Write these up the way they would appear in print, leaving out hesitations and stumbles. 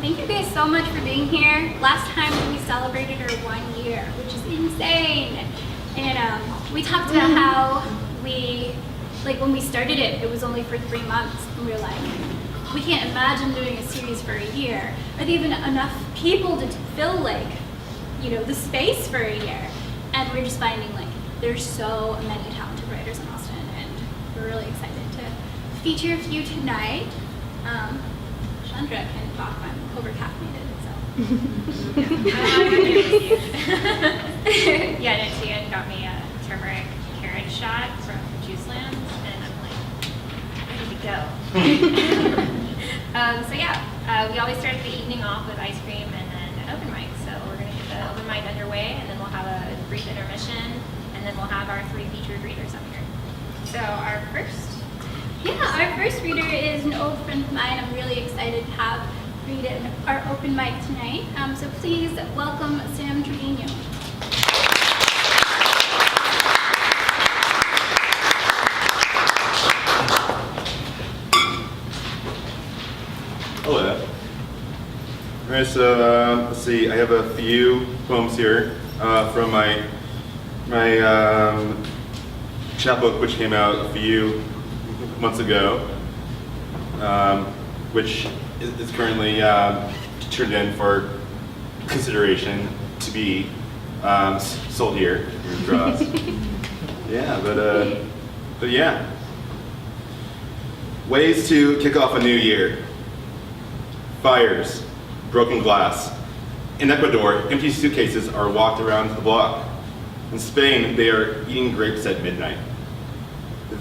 Thank you guys so much for being here. Last time we celebrated our 1 year, which is insane. And we talked about how when we started it, it was only for 3 months. And we were like, we can't imagine doing a series for a year. Are there even enough people to fill the space for a year? And we're just finding there's so many talented writers in Austin, and we're really excited to feature a few tonight. Chandra can talk. I'm over-caffeinated, so. Yeah, Tu-Uyen got me a turmeric carrot shot from Juice Land, and I'm ready to go. We always start the evening off with ice cream and then an open mic. So we're going to get the open mic underway, and then we'll have a brief intermission, and then we'll have our 3 featured readers up here. So our first reader is an old friend of mine. I'm really excited to have read our open mic tonight. So please welcome Sam Treviño. Hello. Alright, so let's see. I have a few poems here from my chapbook, which came out a few months ago, which is currently turned in for consideration to be sold here in draws. But yeah. Ways to kick off a new year. Fires, broken glass. In Ecuador, empty suitcases are walked around the block. In Spain, they are eating grapes at midnight.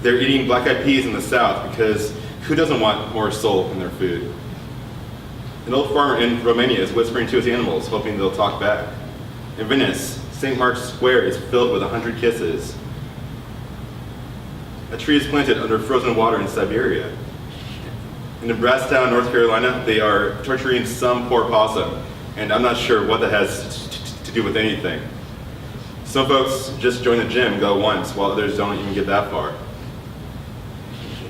They're eating black-eyed peas in the south because who doesn't want more soul in their food? An old farmer in Romania is whispering to his animals, hoping they'll talk back. In Venice, St. Mark's Square is filled with 100 kisses. A tree is planted under frozen water in Siberia. In Nebraska, North Carolina, they are torturing some poor possum, and I'm not sure what that has to do with anything. Some folks just join the gym, go once, while others don't even get that far.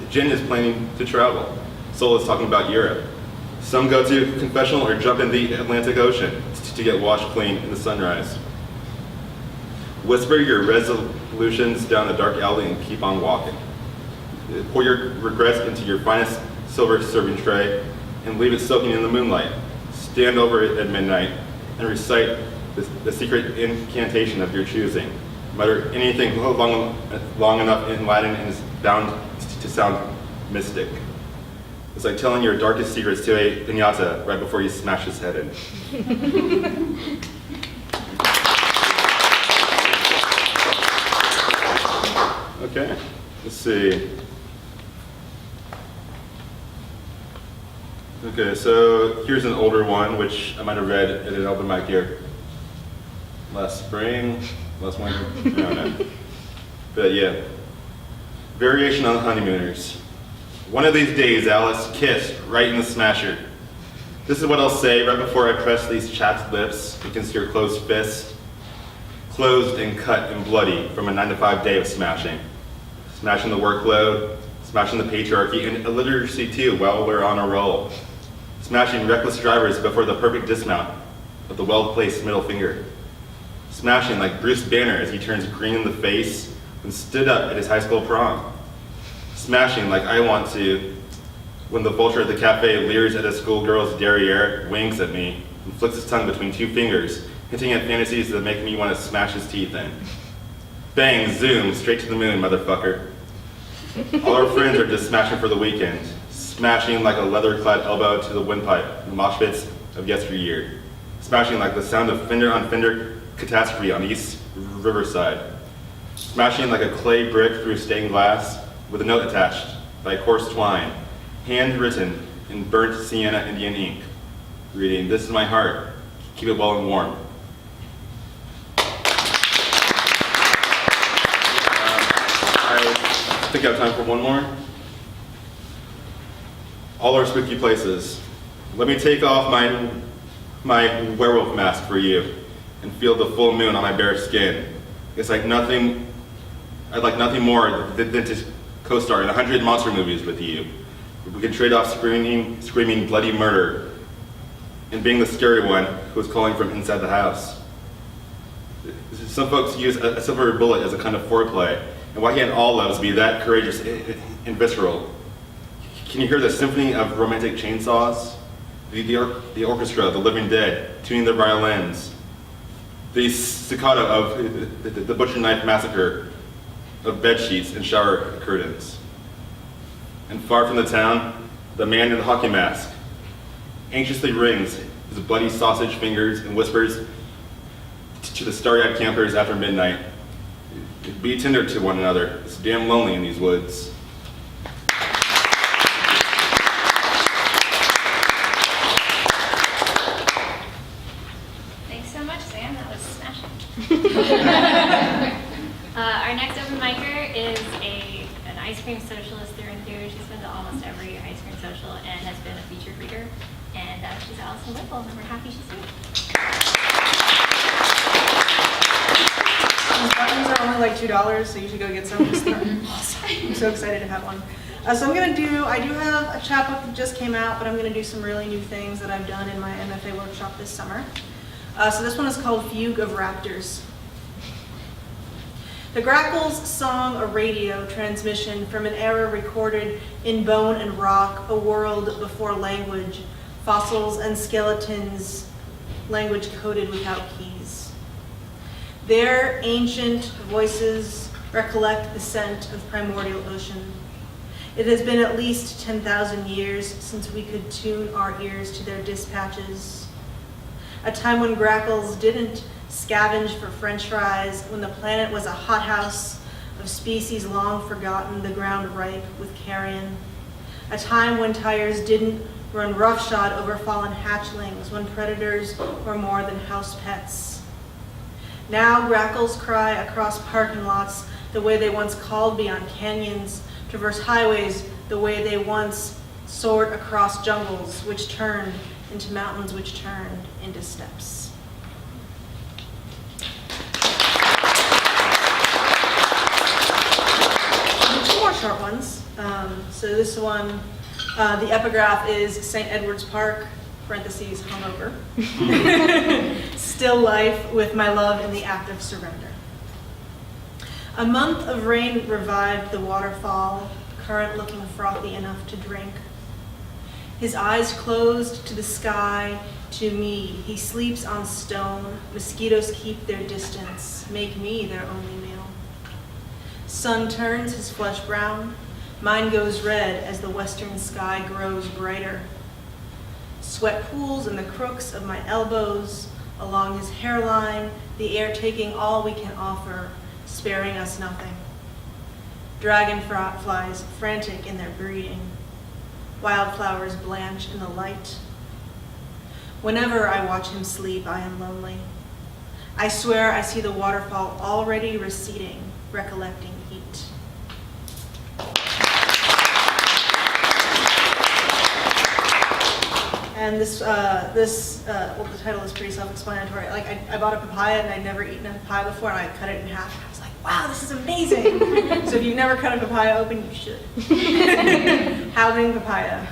Jen is planning to travel. Sol is talking about Europe. Some go to confessional or jump in the Atlantic Ocean to get washed clean in the sunrise. Whisper your resolutions down a dark alley and keep on walking. Pour your regrets into your finest silver serving tray and leave it soaking in the moonlight. Stand over it at midnight and recite the secret incantation of your choosing. Mutter anything long enough in Latin and is bound to sound mystic. It's like telling your darkest secrets to a piñata right before you smash his head in. Okay, let's see. Okay, so here's an older one, which I might have read at an open mic here last spring, last winter, I don't know. But yeah. Variation on the honeymooners. One of these days, Alice kissed right in the smasher. This is what I'll say right before I press these chapped lips against your closed fist. Closed and cut and bloody from a 9-to-5 day of smashing. Smashing the workload, smashing the patriarchy, and illiteracy too while we're on a roll. Smashing reckless drivers before the perfect dismount of the well-placed middle finger. Smashing like Bruce Banner as he turns green in the face and stood up at his high school prom. Smashing like I want to when the vulture at the cafe leers at a schoolgirl's derriere, winks at me, and flicks his tongue between 2 fingers, hinting at fantasies that make me want to smash his teeth in. Bang, zoom, straight to the moon, motherfucker. All our friends are just smashing for the weekend, smashing like a leather-clad elbow to the windpipe in the mosh pits of yesteryear, smashing like the sound of fender on fender catastrophe on East Riverside, smashing like a clay brick through stained glass with a note attached by coarse twine, handwritten in burnt sienna Indian ink, reading, "This is my heart, keep it well and warm." I think I have time for one more. All our spooky places. Let me take off my werewolf mask for you and feel the full moon on my bare skin. It's like nothing, I'd like nothing more than to co-star in 100 monster movies with you. We can trade off screaming bloody murder and being the scary one who was calling from inside the house. Some folks use a silver bullet as a kind of foreplay, and why can't all loves be that courageous and visceral? Can you hear the symphony of romantic chainsaws? The orchestra, the living dead, tuning their violins. The staccato of the butcher knife massacre of bed sheets and shower curtains. And far from the town, the man in the hockey mask anxiously wrings his bloody sausage fingers and whispers to the starry-eyed campers after midnight, "Be tender to one another. It's damn lonely in these woods." Thanks so much, Sam. That was smashing. Our next open micer is an ice cream socialist through and through. She's been to almost every ice cream social and has been a featured reader. And she's Allyson Whipple, and we're happy she's here. These buttons are only like $2, so you should go get some. I'm so excited to have one. So I do have a chapbook that just came out, but I'm gonna do some really new things that I've done in my MFA workshop this summer. So this one is called Fugue of Raptors. The Grackles song a radio transmission from an era recorded in bone and rock, a world before language, fossils and skeletons, language coded without keys. Their ancient voices recollect the scent of primordial ocean. It has been at least 10,000 years since we could tune our ears to their dispatches. A time when grackles didn't scavenge for french fries, when the planet was a hothouse of species long forgotten, the ground ripe with carrion. A time when tires didn't run roughshod over fallen hatchlings, when predators were more than house pets. Now grackles cry across parking lots the way they once called beyond canyons, traverse highways the way they once soared across jungles, which turned into mountains, which turned into steppes. Two more short ones. So this one, the epigraph is St. Edward's Park, parentheses, hungover. Still life with my love in the act of surrender. A month of rain revived the waterfall, the current looking frothy enough to drink. His eyes closed to the sky, to me. He sleeps on stone. Mosquitoes keep their distance, make me their only meal. Sun turns his flesh brown. Mine goes red as the western sky grows brighter. Sweat pools in the crooks of my elbows, along his hairline, the air taking all we can offer, sparing us nothing. Dragonflies frantic in their breeding. Wildflowers blanch in the light. Whenever I watch him sleep, I am lonely. I swear I see the waterfall already receding, recollecting heat. And the title is pretty self-explanatory. Like I bought a papaya and I'd never eaten a papaya before, and I cut it in half. And I was like, wow, this is amazing. So if you've never cut a papaya open, you should. Halving papaya.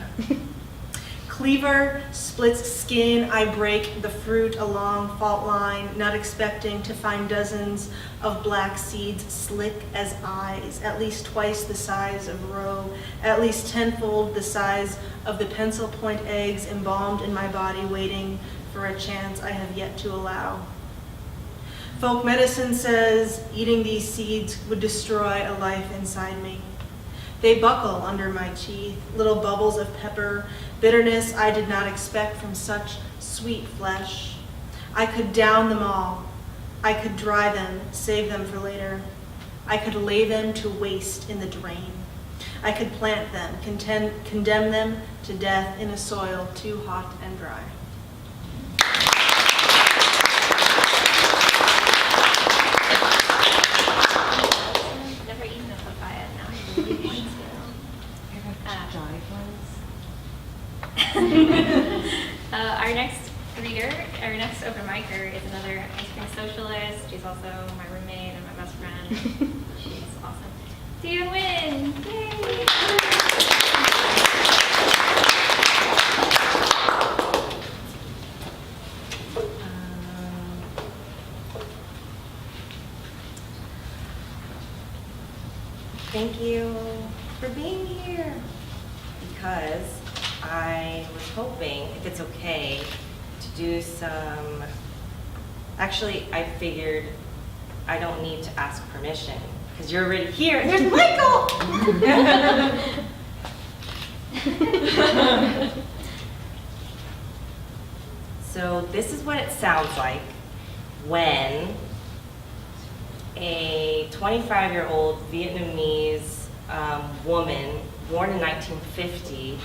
Cleaver splits skin, I break the fruit along fault line, not expecting to find dozens of black seeds slick as eyes, at least twice the size of roe, at least tenfold the size of the pencil point eggs embalmed in my body, waiting for a chance I have yet to allow. Folk medicine says eating these seeds would destroy a life inside me. They buckle under my teeth, little bubbles of pepper, bitterness I did not expect from such sweet flesh. I could down them all. I could dry them, save them for later. I could lay them to waste in the drain. I could plant them, condemn them to death in a soil too hot and dry. Never eaten a papaya, now I really want to. Our next open micer is another ice cream socialist. She's also my roommate and my best friend. She's awesome. Tu-Uyen! Yay! thank you for being here. Because I was hoping, if it's okay, to do some... Actually, I figured I don't need to ask permission because you're already here. And there's Michael! So this is what it sounds like when a 25-year-old Vietnamese woman born in 1950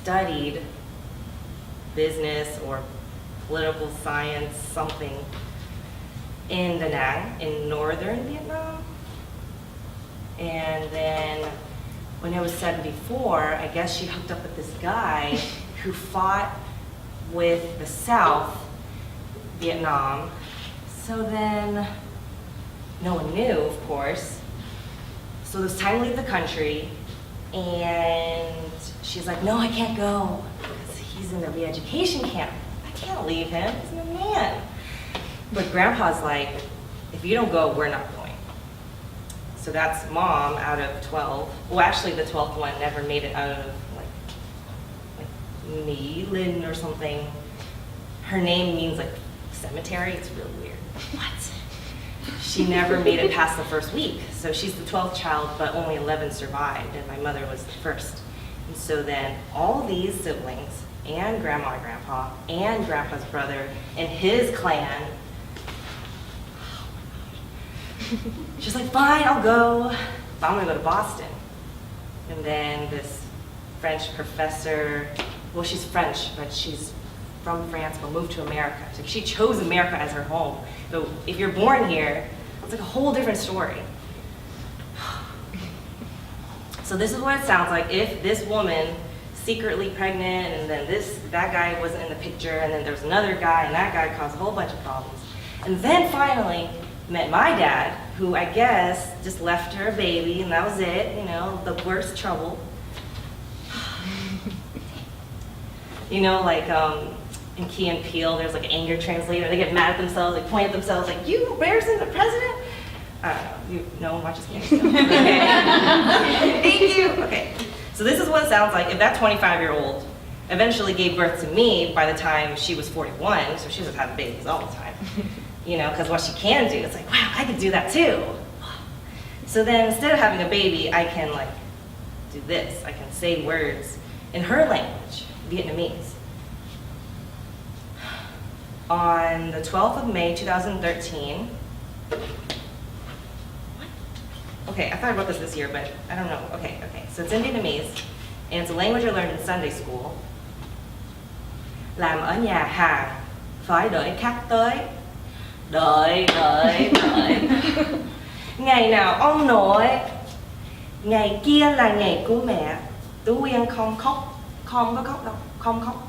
studied business or political science, something, in Da Nang, in northern Vietnam. And then when it was 74, I guess she hooked up with this guy who fought with the South Vietnam. So then, no one knew, of course. So it was time to leave the country, and she's like, no, I can't go, because he's in the re-education camp. I can't leave him, he's my man. But Grandpa's like, if you don't go, we're not going. So that's Mom out of 12. Well, actually, the 12th one never made it out of, like Nhi Linh or something. Her name means, like, cemetery. It's really weird. What? She never made it past the first week. So she's the 12th child, but only 11 survived, and my mother was the first. And so then all these siblings, and Grandma and Grandpa, and Grandpa's brother, and his clan, she's like, fine, I'll go, but I'm gonna go to Boston. And then this French professor, well, she's French, but she's from France, but moved to America. So she chose America as her home. So if you're born here, it's like a whole different story. So this is what it sounds like if this woman secretly pregnant, and then that guy wasn't in the picture, and then there's another guy, and that guy caused a whole bunch of problems. And then finally met my dad, who I guess just left her a baby, and that was it, you know, the worst trouble. You know, like in Key and Peele, there's like an anger translator. They get mad at themselves, they point at themselves, like, you embarrassing the president? I don't know. No one watches Key and Peele. Okay. Thank you. Okay. So this is what it sounds like if that 25-year-old eventually gave birth to me by the time she was 41, so she was having babies all the time. You know, because what she can do, it's like, wow, I could do that too. So then instead of having a baby, I can like do this. I can say words in her language, Vietnamese. On the 12th of May, 2013, okay, I thought I wrote this year, but I don't know. Okay. So it's in Vietnamese, and it's a language I learned in Sunday school. Làm ở nhà hàng, phải đợi khách tới. Đợi. Ngày nào ông nội, ngày kia là ngày của mẹ. Tu-Uyen không khóc, không có khóc đâu, không khóc.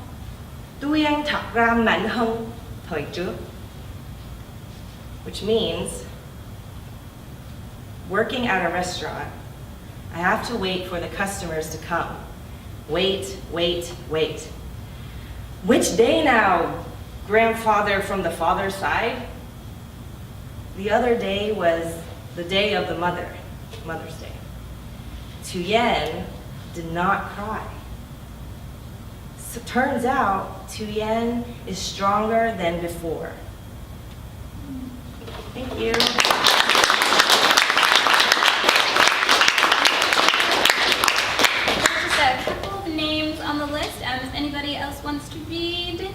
Tu-Uyen thật ra mạnh hơn thời trước. Which means, working at a restaurant, I have to wait for the customers to come. Wait. Which day now, grandfather from the father's side? The other day was the day of the Mother's Day. Tu-Uyen did not cry. So turns out, Tu-Uyen is stronger than before. Thank you. Just a couple of names on the list. If anybody else wants to read,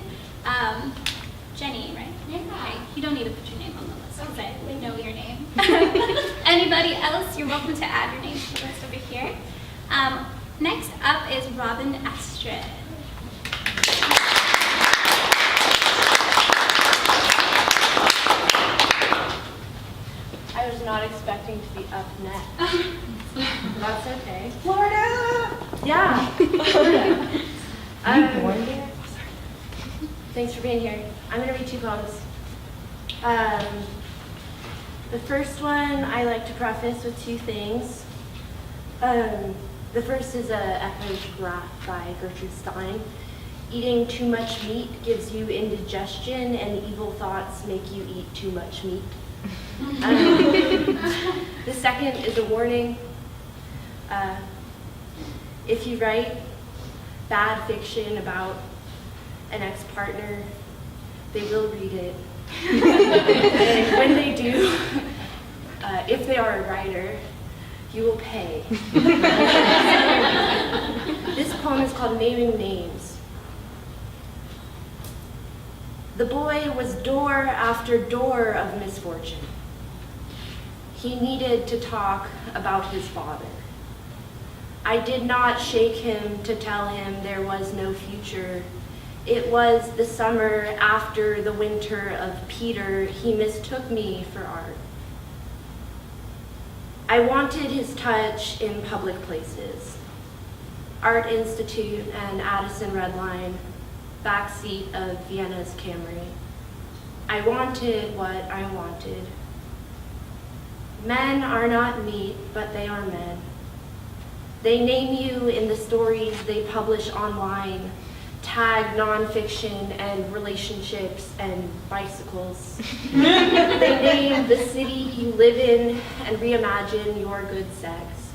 Jenny, right? Yeah. Okay. You don't need to put your name on the list because I know your name. Anybody else, you're welcome to add your name to the list over here. Next up is Robin Estrin. I was not expecting to be up next. That's okay. Florida! Yeah. Florida. You born here? Thanks for being here. I'm going to read 2 poems. The first one I like to preface with 2 things. The first is Echo's Graph by Gertrude Stein. Eating too much meat gives you indigestion, and evil thoughts make you eat too much meat. The second is a warning. If you write bad fiction about an ex-partner, they will read it. And when they do, if they are a writer, you will pay. This poem is called Naming Names. The boy was door after door of misfortune. He needed to talk about his father. I did not shake him to tell him there was no future. It was the summer after the winter of Peter, he mistook me for art. I wanted his touch in public places. Art Institute and Addison Red Line, backseat of Vienna's Camry. I wanted what I wanted. Men are not meat, but they are men. They name you in the stories they publish online, tag nonfiction and relationships and bicycles. They name the city you live in and reimagine your good sex.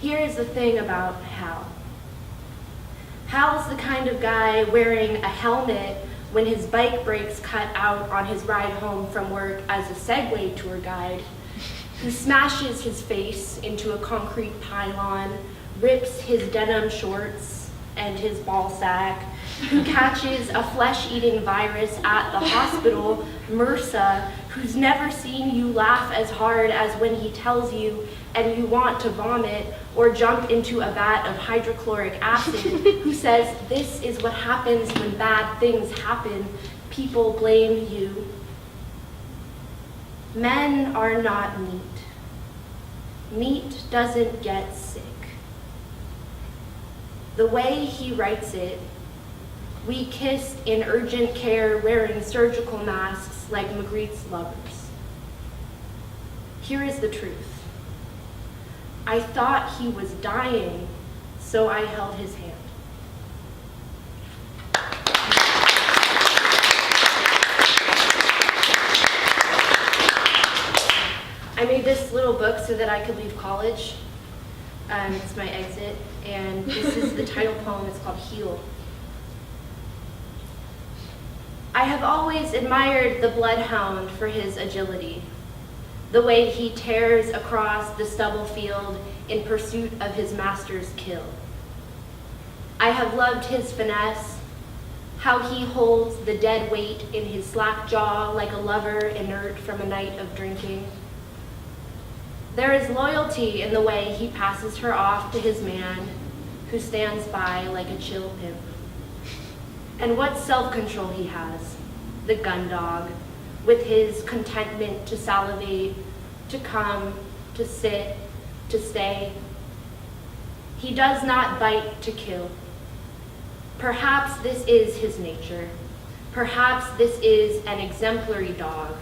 Here is the thing about Hal. Hal's the kind of guy wearing a helmet when his bike brakes cut out on his ride home from work as a Segway tour guide, who smashes his face into a concrete pylon, rips his denim shorts and his ball sack, who catches a flesh-eating virus at the hospital, MRSA, who's never seen you laugh as hard as when he tells you and you want to vomit or jump into a vat of hydrochloric acid, who says this is what happens when bad things happen, people blame you. Men are not meat. Meat doesn't get sick. The way he writes it, we kissed in urgent care wearing surgical masks like Magritte's lovers. Here is the truth. I thought he was dying, so I held his hand. I made this little book so that I could leave college. It's my exit, and this is the title poem. It's called Heal. I have always admired the bloodhound for his agility, the way he tears across the stubble field in pursuit of his master's kill. I have loved his finesse, how he holds the dead weight in his slack jaw like a lover inert from a night of drinking. There is loyalty in the way he passes her off to his man, who stands by like a chill pimp. And what self-control he has, the gun dog, with his contentment to salivate, to come, to sit, to stay. He does not bite to kill. Perhaps this is his nature. Perhaps this is an exemplary dog.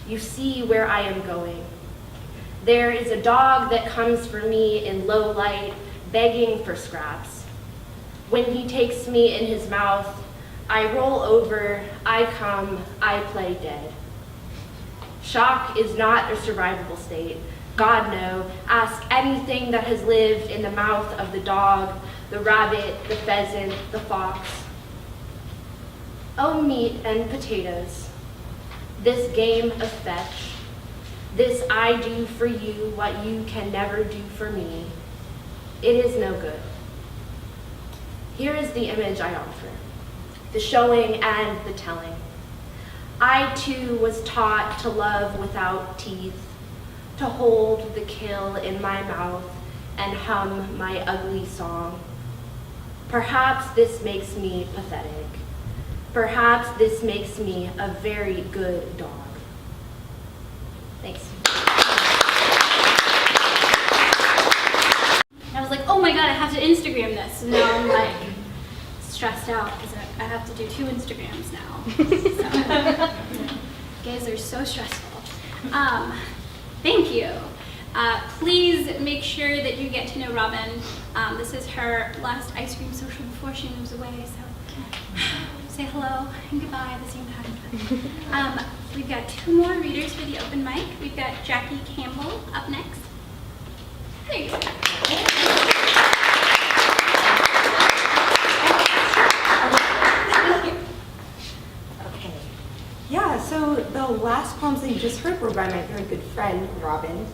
You see where I am going. There is a dog that comes for me in low light, begging for scraps. When he takes me in his mouth, I roll over, I come, I play dead. Shock is not a survivable state. God no, ask anything that has lived in the mouth of the dog, the rabbit, the pheasant, the fox. Oh, meat and potatoes, this game of fetch, this I do for you what you can never do for me, it is no good. Here is the image I offer, the showing and the telling. I too was taught to love without teeth, to hold the kill in my mouth and hum my ugly song. Perhaps this makes me pathetic. Perhaps this makes me a very good dog. Thanks. I was like, oh my god, I have to Instagram this. And now I'm like stressed out because I have to do 2 Instagrams now. So, guys are so stressful. Thank you. Please make sure that you get to know Robin. This is her last ice cream social before she moves away. So say hello and goodbye at the same time. We've got 2 more readers for the open mic. We've got Jackie Campbell up next. There you go. Okay. Yeah, so the last poems that you just heard were by my very good friend, Robin.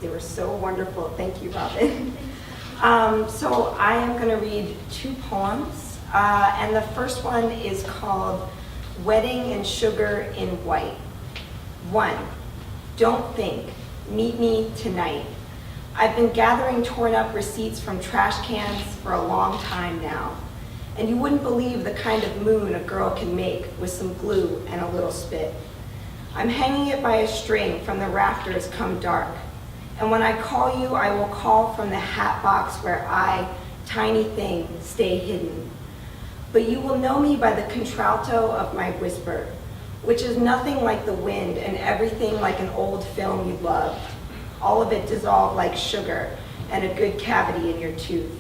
They were so wonderful. Thank you, Robin. So I am going to read 2 poems, and the first one is called Wedding and Sugar in White. 1. Don't think. Meet me tonight. I've been gathering torn up receipts from trash cans for a long time now. And you wouldn't believe the kind of moon a girl can make with some glue and a little spit. I'm hanging it by a string from the rafters come dark. And when I call you, I will call from the hat box where I, tiny thing, stay hidden. But you will know me by the contralto of my whisper, which is nothing like the wind and everything like an old film you loved. All of it dissolved like sugar and a good cavity in your tooth.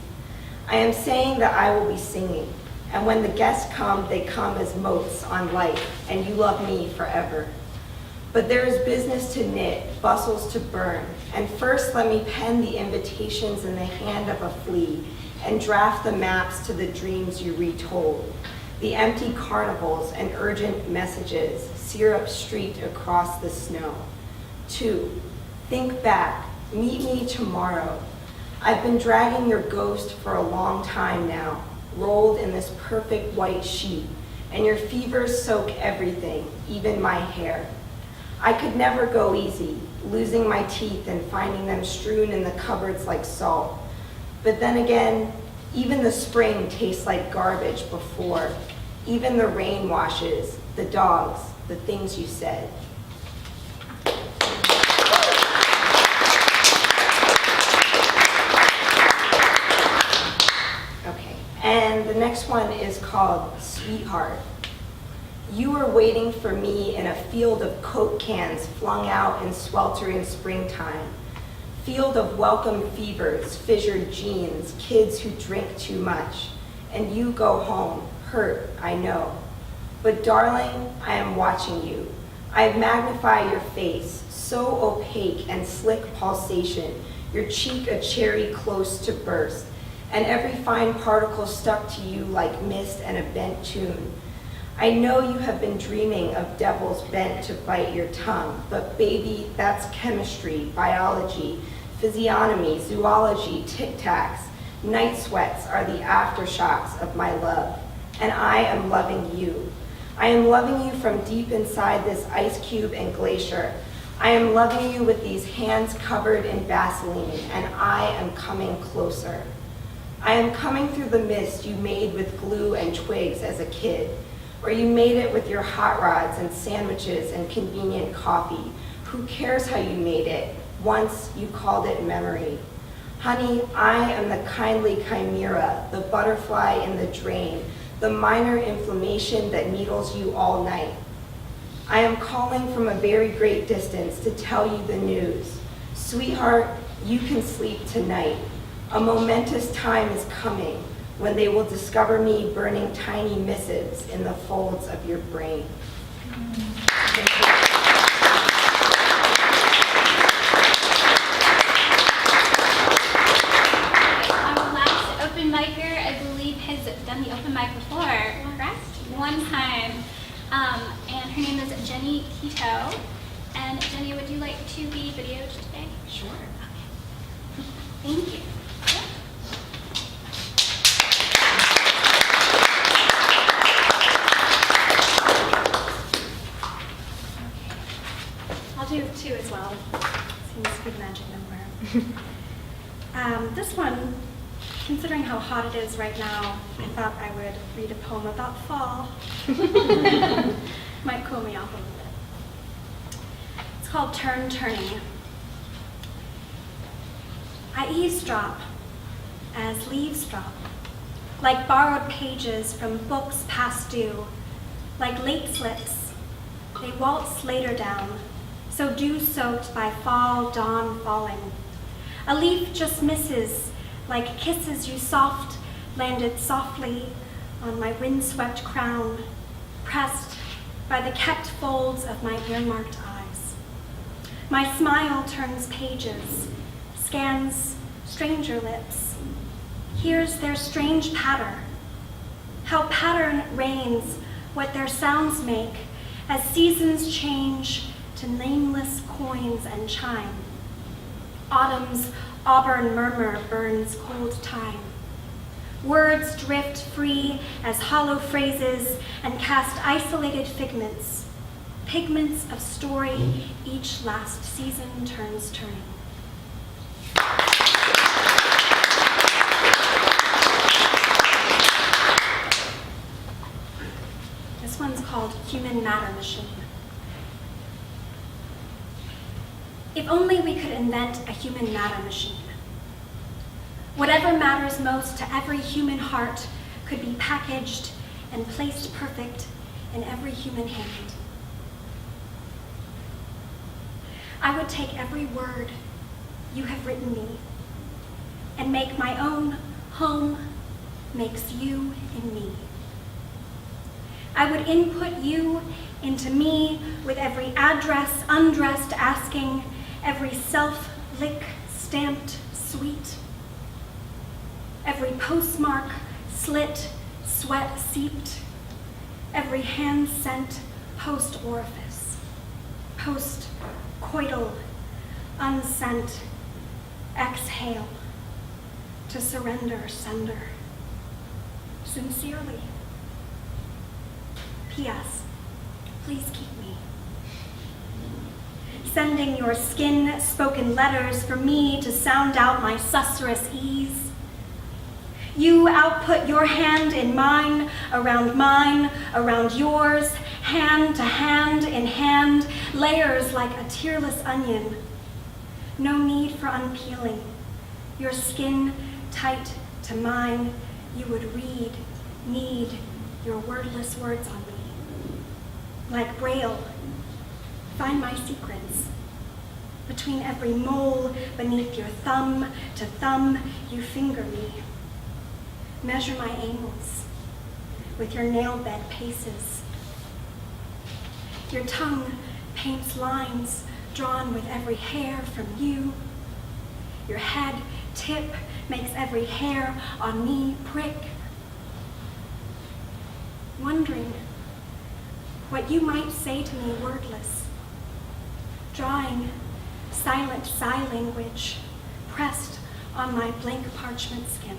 I am saying that I will be singing, and when the guests come, they come as motes on light, and you love me forever. But there is business to knit, bustles to burn, and first let me pen the invitations in the hand of a flea, and draft the maps to the dreams you retold, the empty carnivals and urgent messages, syrup streaked across the snow. 2. Think back, meet me tomorrow. I've been dragging your ghost for a long time now, rolled in this perfect white sheet, and your fevers soak everything, even my hair. I could never go easy, losing my teeth and finding them strewn in the cupboards like salt. But then again, even the spring tastes like garbage before. Even the rain washes, the dogs, the things you said. Okay, and the next one is called Sweetheart. You were waiting for me in a field of Coke cans flung out in sweltering springtime. Field of welcome fevers, fissured jeans, kids who drink too much. And you go home, hurt, I know. But darling, I am watching you. I magnify your face, so opaque and slick pulsation, your cheek a cherry close to burst, and every fine particle stuck to you like mist and a bent tune. I know you have been dreaming of devils bent to bite your tongue, but baby, that's chemistry, biology, physiognomy, zoology, tic-tacs. Night sweats are the aftershocks of my love, and I am loving you. I am loving you from deep inside this ice cube and glacier. I am loving you with these hands covered in Vaseline, and I am coming closer. I am coming through the mist you made with glue and twigs as a kid, or you made it with your hot rods and sandwiches and convenient coffee. Who cares how you made it? Once you called it memory. Honey, I am the kindly chimera, the butterfly in the drain, the minor inflammation that needles you all night. I am calling from a very great distance to tell you the news. Sweetheart, you can sleep tonight. A momentous time is coming when they will discover me burning tiny missives in the folds of your brain. Thank you. Our last open micer, I believe, has done the open mic before, correct? One time. And her name is Jenny Keto. And Jenny, would you like to be videoed today? Sure. Okay. Thank you. I'll do 2 as well. Seems to be the magic number. This one, considering how hot it is right now, I thought I would read a poem about fall. Might cool me off a little bit. It's called Turning. I eavesdrop as leaves drop, like borrowed pages from books past due, like late slips. They waltz later down, so dew-soaked by fall dawn falling. A leaf just misses, like kisses you soft landed softly on my windswept crown, pressed by the kept folds of my earmarked eyes. My smile turns pages, scans stranger lips, hears their strange patter, how pattern reigns what their sounds make as seasons change to nameless coins and chime. Autumn's auburn murmur burns cold time. Words drift free as hollow phrases and cast isolated figments, pigments of story each last season turns turning. This one's called Human Matter Machine. If only we could invent a human matter machine. Whatever matters most to every human heart could be packaged and placed perfect in every human hand. I would take every word you have written me and make my own home makes you in me. I would input you into me with every address undressed asking, every self-lick stamped sweet, every postmark slit, sweat seeped, every hand sent post-orifice, post-coital, unsent, exhale, to surrender, sender, sincerely. P.S. Please keep me. Sending your skin-spoken letters for me to sound out my susurrus ease. You output your hand in mine, around yours, hand to hand in hand, layers like a tearless onion. No need for unpeeling. Your skin tight to mine, you would need your wordless words on me. Like Braille, find my secrets. Between every mole, beneath your thumb to thumb, you finger me. Measure my angles with your nail bed paces. Your tongue paints lines drawn with every hair from you. Your head tip makes every hair on me prick. Wondering what you might say to me wordless, drawing silent sigh language pressed on my blank parchment skin.